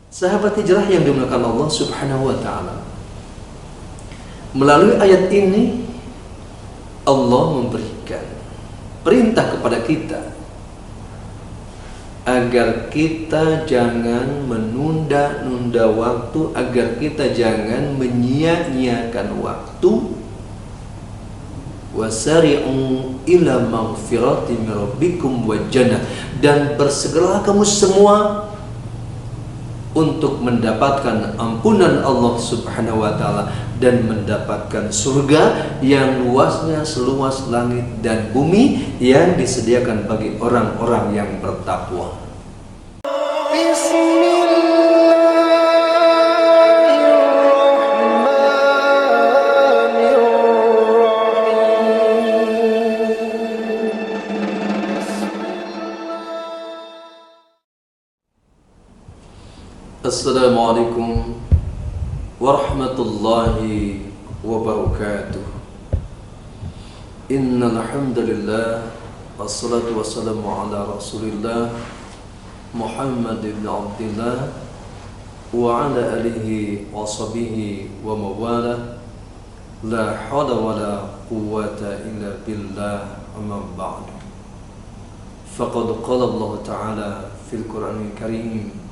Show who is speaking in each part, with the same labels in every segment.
Speaker 1: Sahabat hijrah yang dimuliakan Allah Subhanahu wa taala. Melalui ayat ini Allah memberikan perintah kepada kita agar kita jangan menunda-nunda waktu, agar kita jangan menyia-nyiakan waktu. Wasari'u ila maghfirati min rabbikum wa jannah, dan bersegeralah kamu semua untuk mendapatkan ampunan Allah Subhanahu wa taala dan mendapatkan surga yang luasnya seluas langit dan bumi yang disediakan bagi orang-orang yang bertakwa. Assalamualaikum warahmatullahi wabarakatuh. Innal hamdalillah wassalatu wassalamu ala Rasulillah Muhammad ibn Abdillah wa ala alihi wa sahbihi wa mawala. La hawla wa la quwwata illa billah, amma ba'du. Faqad qala Allah ta'ala fil Qur'anil Karim: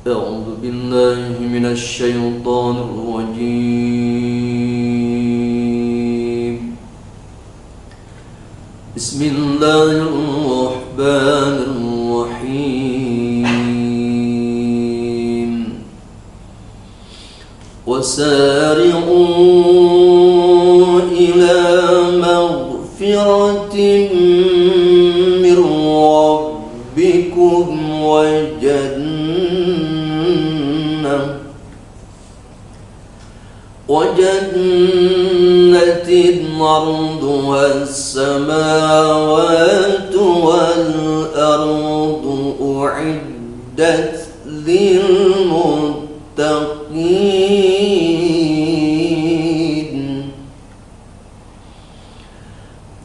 Speaker 1: أعوذ بالله من الشيطان الرجيم. بسم الله الرحمن الرحيم. وسارعوا إلى مغفرة من ربكم وجنة عرضها السماوات والأرض أعدت للمتقين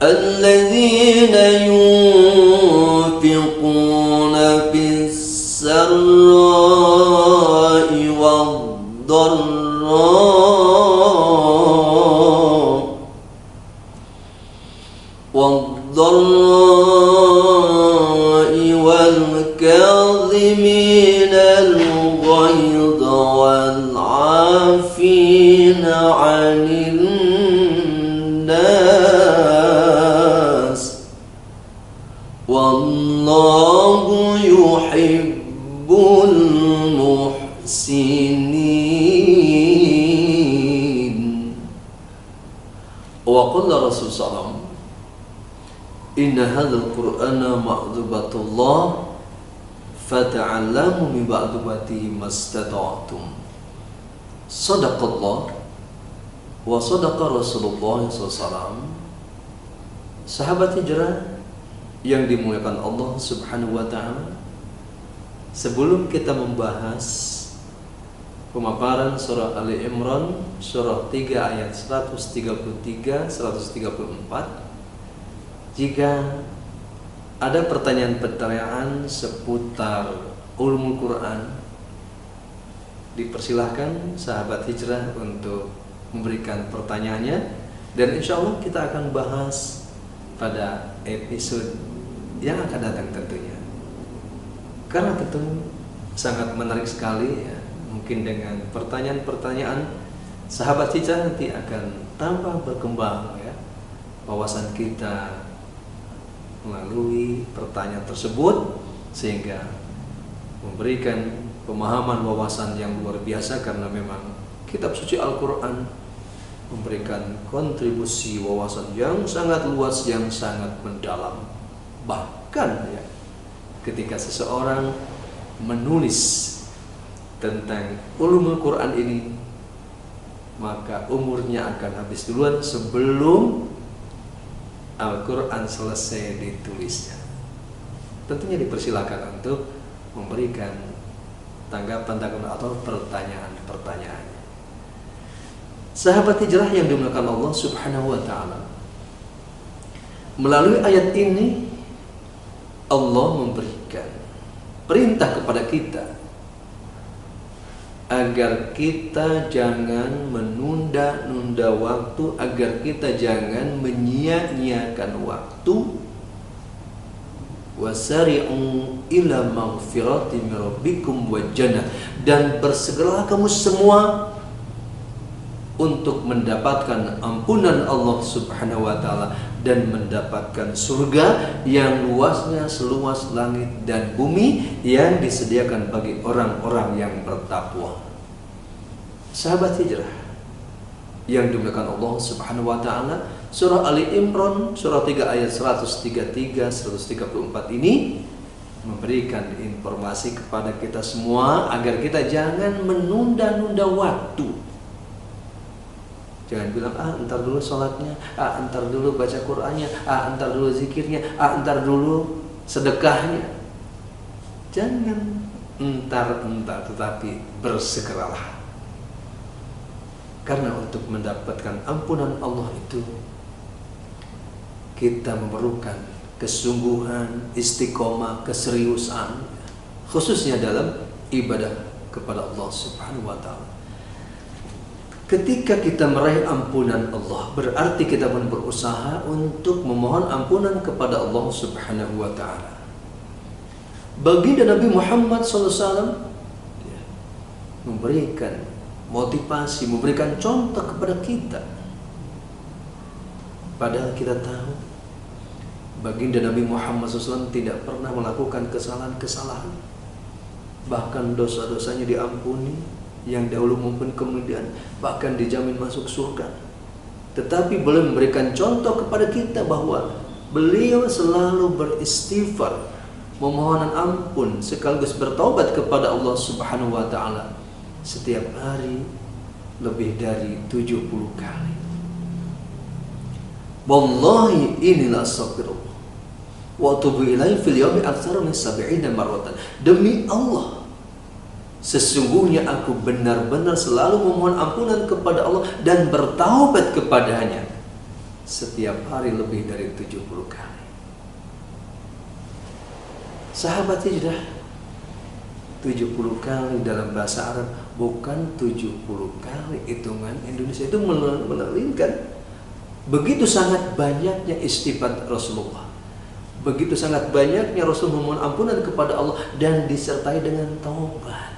Speaker 1: الذين ينفقون في السراء والضراء والكاظمين الغيظ والعافين عن الناس والله يحب المحسنين. وقال رسول الله: Inna hadzal Qur'ana ma'dhubatullah fata'allamu min ba'dhubatihi mastata'tum. Shadaqallah wa shadaqa Rasulullah SAW. Sahabat hijrah yang dimuliakan Allah Subhanahu wa taala, sebelum kita membahas pemaparan surah Ali Imran surah 3 ayat 133 134, jika ada pertanyaan-pertanyaan seputar ulumul Quran, dipersilahkan sahabat hijrah untuk memberikan pertanyaannya, dan insya Allah kita akan bahas pada episode yang akan datang tentunya. Karena tentu sangat menarik sekali ya, mungkin dengan pertanyaan-pertanyaan sahabat hijrah nanti akan tambah berkembang ya wawasan kita melalui pertanyaan tersebut, sehingga memberikan pemahaman wawasan yang luar biasa, karena memang kitab suci Al-Quran memberikan kontribusi wawasan yang sangat luas, yang sangat mendalam. Bahkan ya, ketika seseorang menulis tentang ulumul Quran ini, maka umurnya akan habis duluan sebelum Al-Quran selesai ditulisnya. Tentunya dipersilakan untuk memberikan tanggapan-tanggapan atau pertanyaan-pertanyaannya. Sahabat hijrah yang dimuliakan Allah Subhanahu wa taala, melalui ayat ini Allah memberikan perintah kepada kita agar kita jangan menunda-nunda waktu, agar kita jangan menyia-nyiakan waktu. Wasari'u ila maghfirati min rabbikum wa jannah, dan bersegeralah kamu semua untuk mendapatkan ampunan Allah Subhanahu wa taala dan mendapatkan surga yang luasnya seluas langit dan bumi yang disediakan bagi orang-orang yang bertakwa. Sahabat hijrah yang dimuliakan Allah Subhanahu wa taala, surah Ali Imran surah 3 ayat 133 134 ini memberikan informasi kepada kita semua agar kita jangan menunda-nunda waktu. Jangan bilang, entar dulu sholatnya, entar dulu baca Qur'annya, entar dulu zikirnya, entar dulu sedekahnya. Jangan entar-entar, tetapi bersegeralah. Karena untuk mendapatkan ampunan Allah itu kita memerlukan kesungguhan, istiqomah, keseriusan, khususnya dalam ibadah kepada Allah Subhanahu wa taala. Ketika kita meraih ampunan Allah, berarti kita pun berusaha untuk memohon ampunan kepada Allah Subhanahu wa taala. Baginda Nabi Muhammad SAW memberikan motivasi, memberikan contoh kepada kita. Padahal kita tahu baginda Nabi Muhammad SAW tidak pernah melakukan kesalahan-kesalahan. Bahkan dosa-dosanya diampuni, yang dahulu maupun kemudian, bahkan dijamin masuk surga. Tetapi beliau memberikan contoh kepada kita bahwa beliau selalu beristighfar, memohon ampun sekaligus bertaubat kepada Allah Subhanahu wa taala setiap hari lebih dari 70 kali. Wallahi inilah astagfirullah wa atubu ilaihi fil yawmi aktsara min 70 marratan. Demi Allah, sesungguhnya aku benar-benar selalu memohon ampunan kepada Allah dan bertaubat kepadanya setiap hari lebih dari 70 kali. Sahabat hijrah, 70 kali dalam bahasa Arab bukan 70 kali hitungan Indonesia. Itu menelingkan. Begitu sangat banyaknya istighfar Rasulullah, begitu sangat banyaknya Rasul memohon ampunan kepada Allah dan disertai dengan taubat.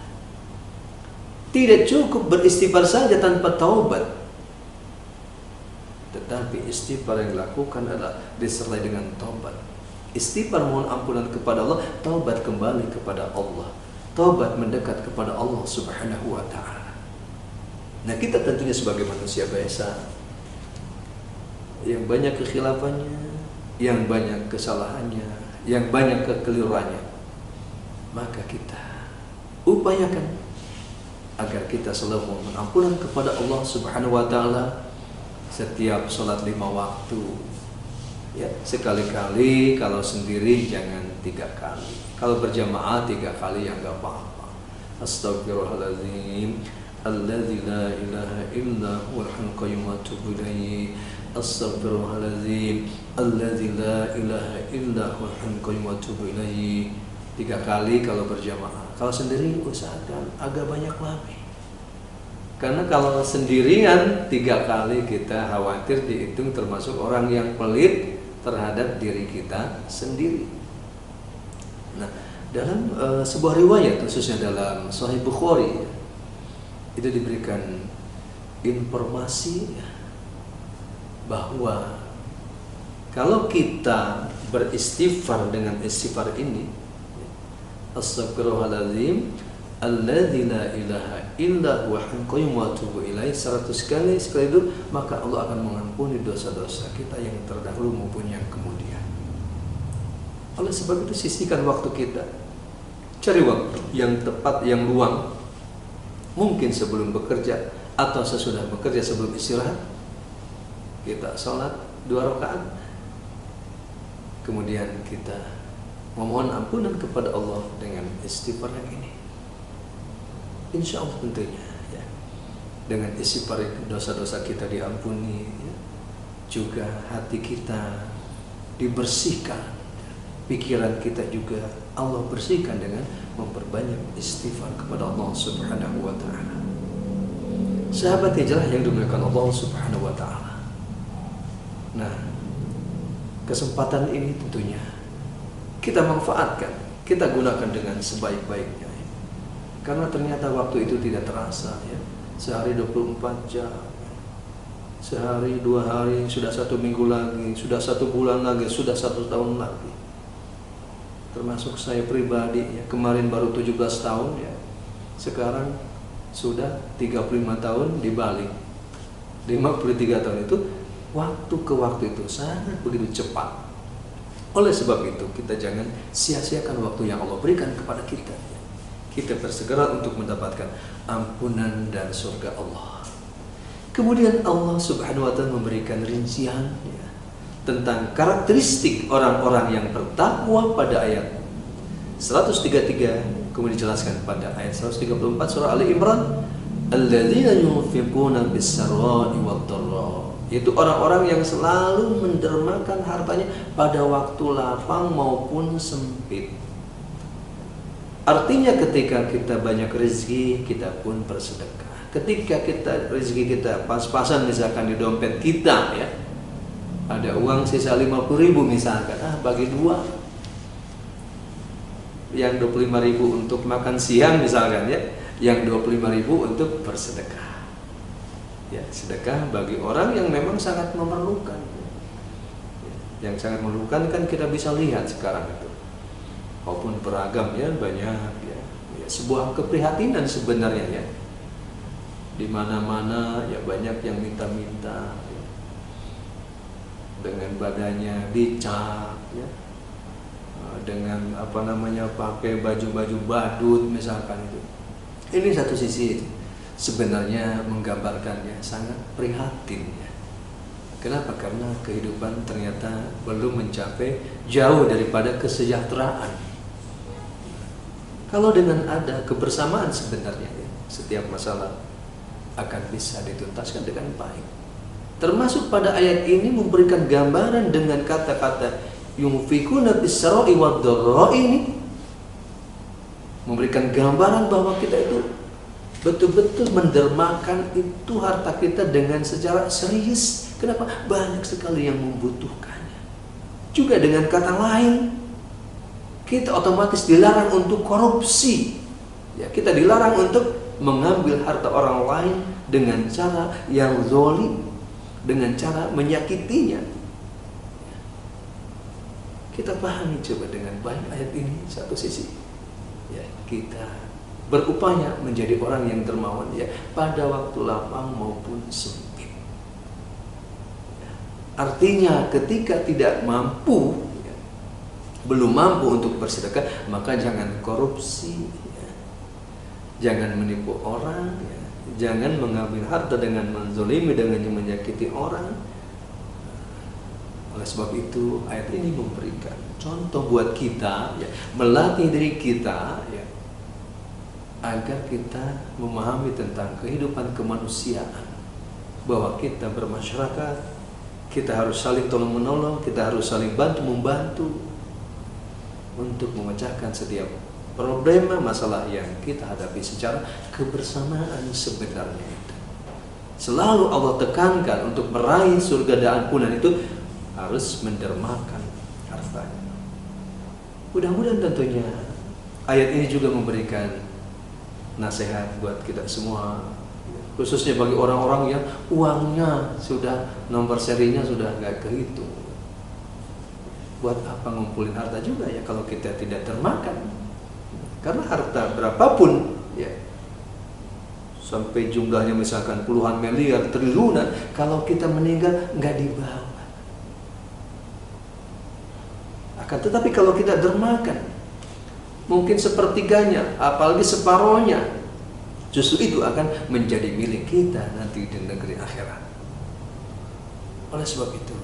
Speaker 1: Tidak cukup beristighfar saja tanpa taubat, tetapi istighfar yang dilakukan adalah disertai dengan taubat. Istighfar mohon ampunan kepada Allah, taubat kembali kepada Allah, taubat mendekat kepada Allah Subhanahu wa taala. Nah, kita tentunya sebagai manusia biasa yang banyak kekhilafannya, yang banyak kesalahannya, yang banyak kekeliruannya, maka kita upayakan agar kita selalu memohon ampunan kepada Allah Subhanahu wa taala setiap sholat 5 waktu. Ya, sekali-kali, kalau sendiri jangan 3 kali. Kalau berjamaah 3 kali ya enggak apa-apa. Astagfirullahaladzim alladzi la ilaha illa huwal hayyul qayyum wa atubu ilaihi. Astagfirullahaladzim alladzi la ilaha illa huwal hayyul qayyum wa atubu ilaihi. 3 kali kalau berjamaah. Kalau sendiri usahakan agak banyak lagi. Karena kalau sendirian 3 kali kita khawatir dihitung termasuk orang yang pelit terhadap diri kita sendiri. Nah, dalam sebuah riwayat, khususnya dalam Sahih Bukhari, itu diberikan informasi bahwa kalau kita beristighfar dengan istighfar ini, Astagfirullahaladzim alladzi la ilaha illa huwa hayyul qayyum wa atubu ilaihi 100 kali sekali itu, maka Allah akan mengampuni dosa-dosa kita yang terdahulu maupun yang kemudian. Oleh sebab itu, sisihkan waktu kita, cari waktu yang tepat, yang luang, mungkin sebelum bekerja atau sesudah bekerja, sebelum istirahat kita sholat 2 rakaat, kemudian kita memohon ampunan kepada Allah dengan istighfar yang ini. Insya Allah tentunya ya, dengan istighfar dosa-dosa kita diampuni ya. Juga hati kita dibersihkan, pikiran kita juga Allah bersihkan dengan memperbanyak istighfar kepada Allah Subhanahu wa taala. Sahabat hijrah yang dimuliakan Allah Subhanahu wa taala. Nah, kesempatan ini tentunya kita manfaatkan, kita gunakan dengan sebaik-baiknya. Karena ternyata waktu itu tidak terasa ya. Sehari 24 jam. Sehari, 2 hari, sudah 1 minggu lagi, sudah 1 bulan lagi, sudah 1 tahun lagi. Termasuk saya pribadi ya, kemarin baru 17 tahun ya. Sekarang sudah 35 tahun di Bali. 53 tahun itu waktu ke waktu itu sangat begitu cepat. Oleh sebab itu kita jangan sia-siakan waktu yang Allah berikan kepada kita. Kita bersegera untuk mendapatkan ampunan dan surga Allah. Kemudian Allah Subhanahu wa taala memberikan rincian ya, tentang karakteristik orang-orang yang bertakwa pada ayat 133, kemudian dijelaskan pada ayat 134 surah Ali Imran, alladzina yunfiquna bis-sarra'i wad-dharra, yaitu orang-orang yang selalu mendermakan hartanya pada waktu lapang maupun sempit. Artinya ketika kita banyak rezeki, kita pun bersedekah. Ketika kita rezeki kita pas-pasan misalkan di dompet kita ya, ada uang sisa 50.000 misalkan, bagi 2. Yang 25.000 untuk makan siang misalkan ya, yang 25.000 untuk bersedekah. Ya, sedekah bagi orang yang memang sangat memerlukan. Yang sangat memerlukan kan kita bisa lihat sekarang itu. Walaupun beragam ya, banyak ya. Sebuah keprihatinan sebenarnya ya. Di mana-mana ya banyak yang minta-minta ya. Dengan badannya dicap ya. Dengan pakai baju-baju badut misalkan itu. Ini satu sisi sebenarnya menggambarkannya sangat prihatin ya. Kenapa? Karena kehidupan ternyata belum mencapai jauh daripada kesejahteraan. Kalau dengan ada kebersamaan sebenarnya ya, setiap masalah akan bisa dituntaskan dengan baik. Termasuk pada ayat ini memberikan gambaran dengan kata-kata yunfikuna bis-sarra'i wad-dharra ini, memberikan gambaran bahwa kita itu betul-betul mendermakan itu harta kita dengan secara serius. Kenapa? Banyak sekali yang membutuhkannya. Juga dengan kata lain, kita otomatis dilarang untuk korupsi. Ya, kita dilarang untuk mengambil harta orang lain dengan cara yang zalim, dengan cara menyakitinya. Kita pahami coba dengan baik ayat ini satu sisi. Ya, kita berupaya menjadi orang yang dermawan ya pada waktu lapang maupun sempit. Ya, artinya ketika tidak mampu ya, belum mampu untuk bersedekah, maka jangan korupsi ya. Jangan menipu orang ya. Jangan mengambil harta dengan menzalimi, dengan menyakiti orang. Oleh sebab itu ayat ini memberikan contoh buat kita ya, melatih diri kita ya, agar kita memahami tentang kehidupan kemanusiaan, bahwa kita bermasyarakat, kita harus saling tolong menolong, kita harus saling bantu membantu untuk memecahkan setiap problema masalah yang kita hadapi secara kebersamaan sebenarnya itu. Selalu Allah tekankan untuk meraih surga dan ampunan itu harus mendermakan hartanya. Mudah-mudahan tentunya ayat ini juga memberikan nasihat buat kita semua, khususnya bagi orang-orang yang uangnya sudah nomor serinya sudah nggak kehitung. Buat apa ngumpulin harta juga ya kalau kita tidak termakan? Karena harta berapapun ya, sampai jumlahnya misalkan puluhan miliar, triliunan, kalau kita meninggal nggak dibawa. Akan tetapi kalau kita dermakan, mungkin sepertiganya, apalagi separohnya, justru itu akan menjadi milik kita nanti di negeri akhirat. Oleh sebab itu,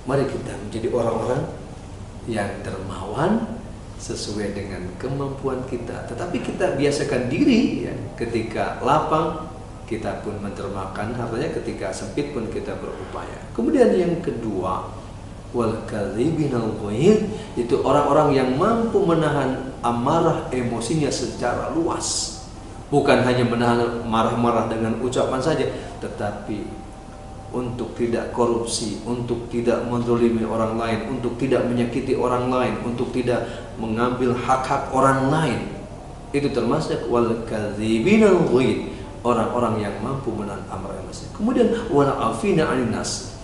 Speaker 1: mari kita menjadi orang-orang yang dermawan sesuai dengan kemampuan kita. Tetapi kita biasakan diri ya, ketika lapang kita pun mendermakan hartanya, ketika sempit pun kita berupaya. Kemudian yang kedua, wal kadzibinal ghaidz, itu orang-orang yang mampu menahan amarah emosinya secara luas. Bukan hanya menahan marah-marah dengan ucapan saja, tetapi untuk tidak korupsi, untuk tidak menzalimi orang lain, untuk tidak menyakiti orang lain, untuk tidak mengambil hak-hak orang lain. Itu termasuk wal kadzibinal ghaid, orang-orang yang mampu menahan amarah emosi. Kemudian wal afina 'anil nas,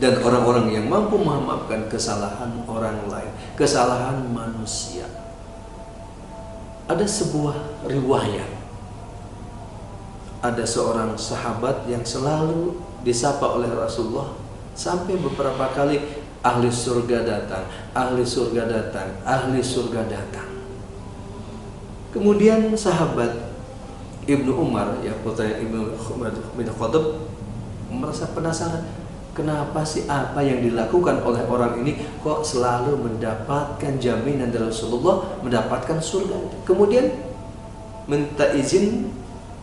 Speaker 1: dan orang-orang yang mampu memaafkan kesalahan orang lain, kesalahan manusia. Ada sebuah riwayat, ada seorang sahabat yang selalu disapa oleh Rasulullah sampai beberapa kali ahli surga datang, ahli surga datang, ahli surga datang. Kemudian sahabat Ibnu Umar, ya putra Ibnu Umar bin Khattab, merasa penasaran, kenapa sih apa yang dilakukan oleh orang ini kok selalu mendapatkan jaminan dari Rasulullah, mendapatkan surga. Kemudian minta izin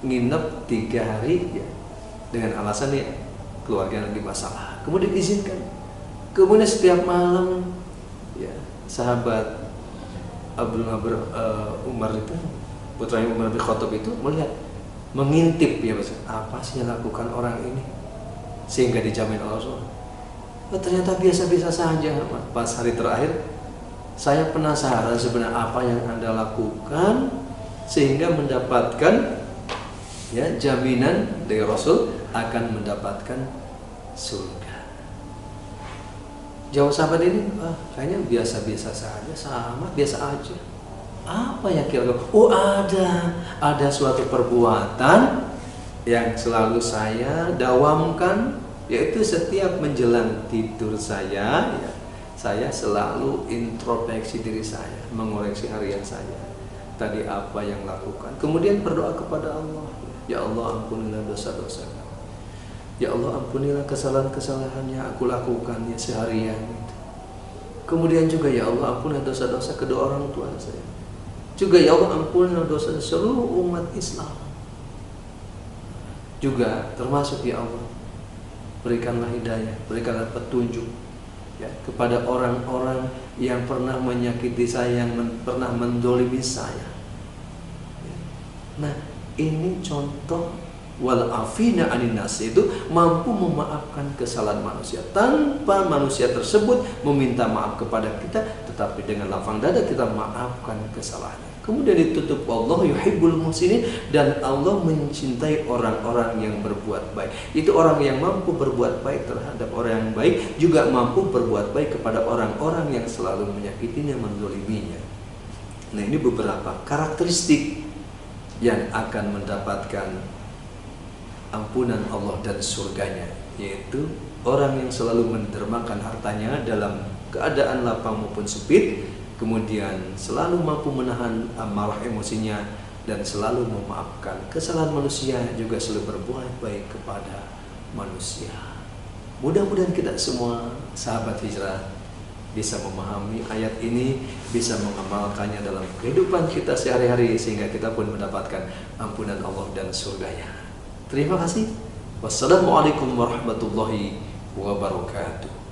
Speaker 1: nginep 3 hari ya, dengan alasan ya keluarga lagi masalah. Kemudian izinkan. Kemudian setiap malam ya sahabat Umar itu, putra Umar bin Khattab itu melihat, mengintip ya, apa sih yang lakukan orang ini sehingga dijamin oleh Rasulullah. Oh, ternyata biasa-biasa saja. Pas hari terakhir saya penasaran sebenarnya apa yang Anda lakukan sehingga mendapatkan ya jaminan dari Rasul akan mendapatkan surga. Jawab sahabat ini, kayaknya biasa-biasa saja, sama biasa aja. Apa ya kira-kira? Oh, ada suatu perbuatan yang selalu saya dawamkan, yaitu setiap menjelang tidur saya, ya, saya selalu introspeksi diri saya, mengoreksi harian saya. Tadi apa yang lakukan? Kemudian berdoa kepada Allah, ya Allah ampunilah dosa-dosa. Ya Allah ampunilah kesalahan-kesalahan yang aku lakukan ya seharian. Kemudian juga ya Allah ampunilah dosa-dosa kedua orang tua saya. Juga ya Allah ampunilah dosa seluruh umat Islam. Juga termasuk ya Allah, berikanlah hidayah, berikanlah petunjuk ya kepada orang-orang yang pernah menyakiti saya, yang pernah mendolimi saya. Nah, ini contoh wal afina 'anil nas, itu mampu memaafkan kesalahan manusia tanpa manusia tersebut meminta maaf kepada kita, tetapi dengan lapang dada kita maafkan kesalahannya. Kemudian ditutup, Allah yuhibbul muhsinin, dan Allah mencintai orang-orang yang berbuat baik. Itu orang yang mampu berbuat baik terhadap orang yang baik, juga mampu berbuat baik kepada orang-orang yang selalu menyakitinya, menzaliminya. Nah, ini beberapa karakteristik yang akan mendapatkan ampunan Allah dan surganya, yaitu orang yang selalu mendermakan hartanya dalam keadaan lapang maupun sempit, kemudian selalu mampu menahan amarah emosinya dan selalu memaafkan kesalahan manusia, juga selalu berbuat baik kepada manusia. Mudah-mudahan kita semua sahabat hijrah bisa memahami ayat ini, bisa mengamalkannya dalam kehidupan kita sehari-hari, sehingga kita pun mendapatkan ampunan Allah dan surganya. Terima kasih. Wassalamualaikum warahmatullahi wabarakatuh.